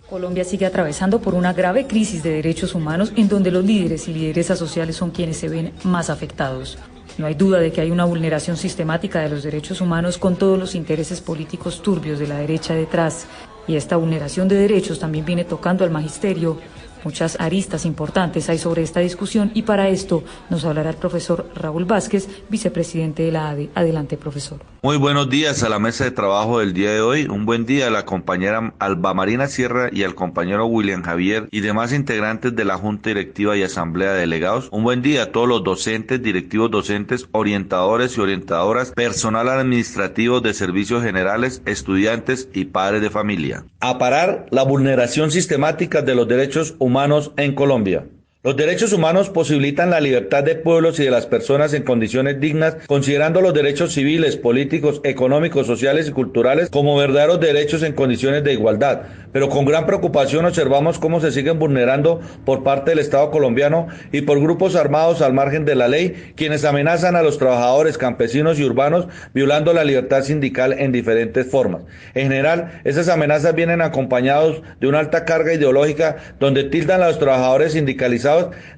Colombia sigue atravesando por una grave crisis de derechos humanos en donde los líderes y lideresas sociales son quienes se ven más afectados. No hay duda de que hay una vulneración sistemática de los derechos humanos con todos los intereses políticos turbios de la derecha detrás. Y esta vulneración de derechos también viene tocando al magisterio. Muchas aristas importantes hay sobre esta discusión y para esto nos hablará el profesor Raúl Vázquez, vicepresidente de la ADE. Adelante, profesor. Muy buenos días a la mesa de trabajo del día de hoy. Un buen día a la compañera Alba Marina Sierra y al compañero William Javier y demás integrantes de la Junta Directiva y Asamblea de Delegados. Un buen día a todos los docentes, directivos docentes, orientadores y orientadoras, personal administrativo de servicios generales, estudiantes y padres de familia. A parar la vulneración sistemática de los derechos humanos en Colombia. Los derechos humanos posibilitan la libertad de pueblos y de las personas en condiciones dignas, considerando los derechos civiles, políticos, económicos, sociales y culturales como verdaderos derechos en condiciones de igualdad. Pero con gran preocupación observamos cómo se siguen vulnerando por parte del Estado colombiano y por grupos armados al margen de la ley, quienes amenazan a los trabajadores, campesinos y urbanos, violando la libertad sindical en diferentes formas. En general, esas amenazas vienen acompañados de una alta carga ideológica donde tildan a los trabajadores sindicalizados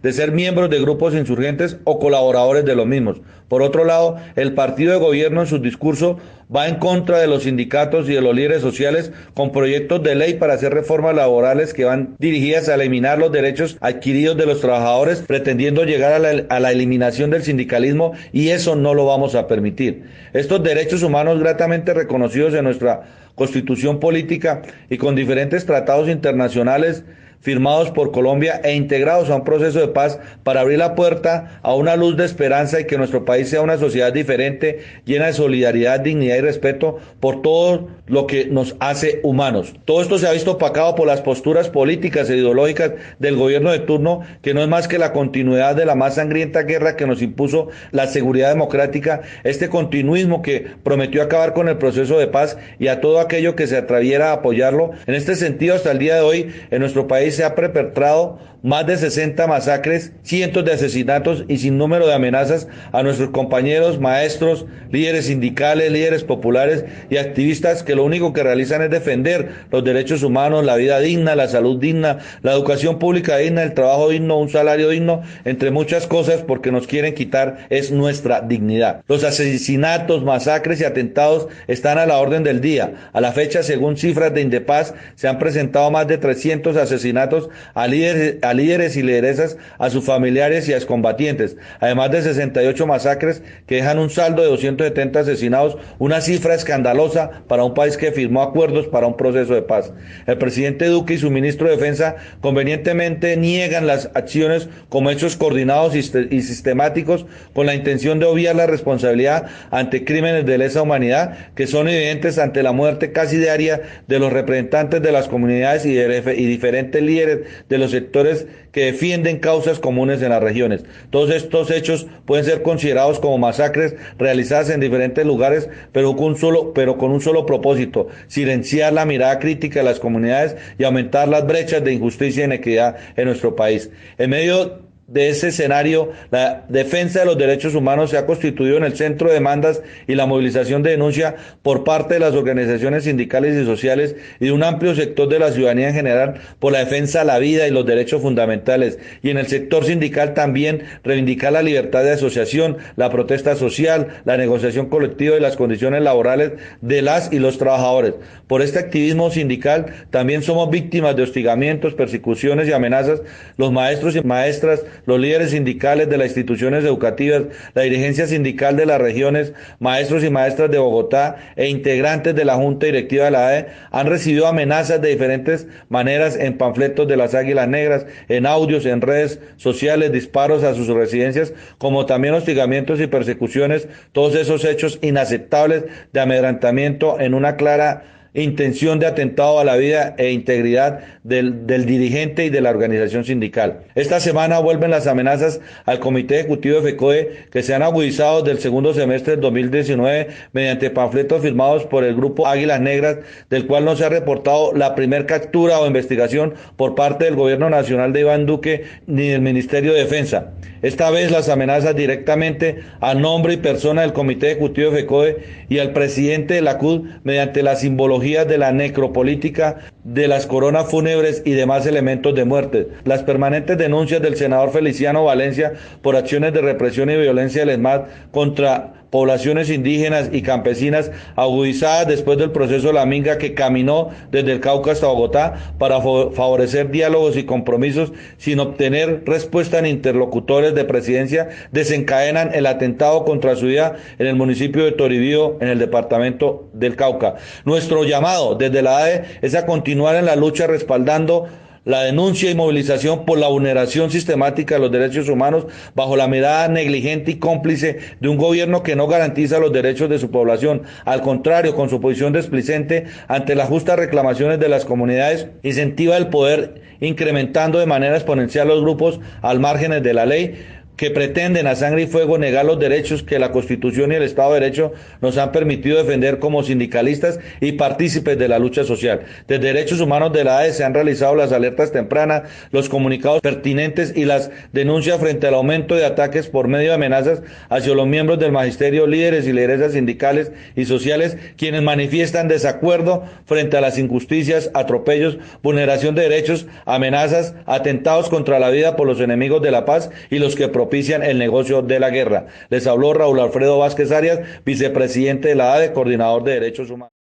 de ser miembros de grupos insurgentes o colaboradores de los mismos. Por otro lado, el partido de gobierno en su discurso va en contra de los sindicatos y de los líderes sociales con proyectos de ley para hacer reformas laborales que van dirigidas a eliminar los derechos adquiridos de los trabajadores, pretendiendo llegar a la eliminación del sindicalismo, y eso no lo vamos a permitir. Estos derechos humanos gratamente reconocidos en nuestra Constitución política y con diferentes tratados internacionales firmados por Colombia e integrados a un proceso de paz para abrir la puerta a una luz de esperanza y que nuestro país sea una sociedad diferente, llena de solidaridad, dignidad y respeto por todo lo que nos hace humanos. Todo esto se ha visto opacado por las posturas políticas e ideológicas del gobierno de turno, que no es más que la continuidad de la más sangrienta guerra que nos impuso la seguridad democrática, este continuismo que prometió acabar con el proceso de paz y a todo aquello que se atreviera a apoyarlo. En este sentido, hasta el día de hoy, en nuestro país se ha perpetrado más de 60 masacres, cientos de asesinatos y sin número de amenazas a nuestros compañeros, maestros, líderes sindicales, líderes populares y activistas que lo único que realizan es defender los derechos humanos, la vida digna, la salud digna, la educación pública digna, el trabajo digno, un salario digno, entre muchas cosas, porque nos quieren quitar es nuestra dignidad. Los asesinatos, masacres y atentados están a la orden del día. A la fecha, según cifras de Indepaz, se han presentado más de 300 asesinatos a líderes y lideresas, a sus familiares y a excombatientes, además de 68 masacres que dejan un saldo de 270 asesinados, una cifra escandalosa para un país que firmó acuerdos para un proceso de paz. El presidente Duque y su ministro de Defensa convenientemente niegan las acciones como hechos coordinados y sistemáticos con la intención de obviar la responsabilidad ante crímenes de lesa humanidad que son evidentes ante la muerte casi diaria de los representantes de las comunidades y diferentes líderes de los sectores que defienden causas comunes en las regiones. Todos estos hechos pueden ser considerados como masacres realizadas en diferentes lugares, pero con un solo propósito: silenciar la mirada crítica de las comunidades y aumentar las brechas de injusticia e inequidad en nuestro país. En medio de ese escenario, la defensa de los derechos humanos se ha constituido en el centro de demandas y la movilización de denuncia por parte de las organizaciones sindicales y sociales y de un amplio sector de la ciudadanía en general por la defensa a la vida y los derechos fundamentales. Y en el sector sindical también reivindicar la libertad de asociación, la protesta social, la negociación colectiva y las condiciones laborales de las y los trabajadores. Por este activismo sindical también somos víctimas de hostigamientos, persecuciones y amenazas los maestros y maestras, los líderes sindicales de las instituciones educativas, la dirigencia sindical de las regiones, maestros y maestras de Bogotá e integrantes de la Junta Directiva de la ADE han recibido amenazas de diferentes maneras en panfletos de las Águilas Negras, en audios, en redes sociales, disparos a sus residencias, como también hostigamientos y persecuciones, todos esos hechos inaceptables de amedrentamiento en una clara intención de atentado a la vida e integridad del dirigente y de la organización sindical. Esta semana vuelven las amenazas al Comité Ejecutivo de FECODE, que se han agudizado del segundo semestre del 2019 mediante panfletos firmados por el grupo Águilas Negras, del cual no se ha reportado la primer captura o investigación por parte del Gobierno Nacional de Iván Duque ni del Ministerio de Defensa. Esta vez las amenazas directamente al nombre y persona del Comité Ejecutivo de FECODE y al presidente de la CUT mediante la simbología de la necropolítica de las coronas fúnebres y demás elementos de muerte. Las permanentes denuncias del senador Feliciano Valencia por acciones de represión y violencia del ESMAD contra poblaciones indígenas y campesinas, agudizadas después del proceso de la Minga, que caminó desde el Cauca hasta Bogotá para favorecer diálogos y compromisos sin obtener respuesta en interlocutores de presidencia, desencadenan el atentado contra su vida en el municipio de Toribío, en el departamento del Cauca. Nuestro llamado desde la ADE es a continuar en la lucha respaldando la denuncia y movilización por la vulneración sistemática de los derechos humanos bajo la mirada negligente y cómplice de un gobierno que no garantiza los derechos de su población. Al contrario, con su posición displicente ante las justas reclamaciones de las comunidades, incentiva el poder, incrementando de manera exponencial los grupos al márgenes de la ley, que pretenden a sangre y fuego negar los derechos que la Constitución y el Estado de Derecho nos han permitido defender como sindicalistas y partícipes de la lucha social. Desde Derechos Humanos de la ADE se han realizado las alertas tempranas, los comunicados pertinentes y las denuncias frente al aumento de ataques por medio de amenazas hacia los miembros del magisterio, líderes y lideresas sindicales y sociales, quienes manifiestan desacuerdo frente a las injusticias, atropellos, vulneración de derechos, amenazas, atentados contra la vida por los enemigos de la paz y los que propician el negocio de la guerra. Les habló Raúl Alfredo Vázquez Arias, vicepresidente de la ADE, coordinador de Derechos Humanos.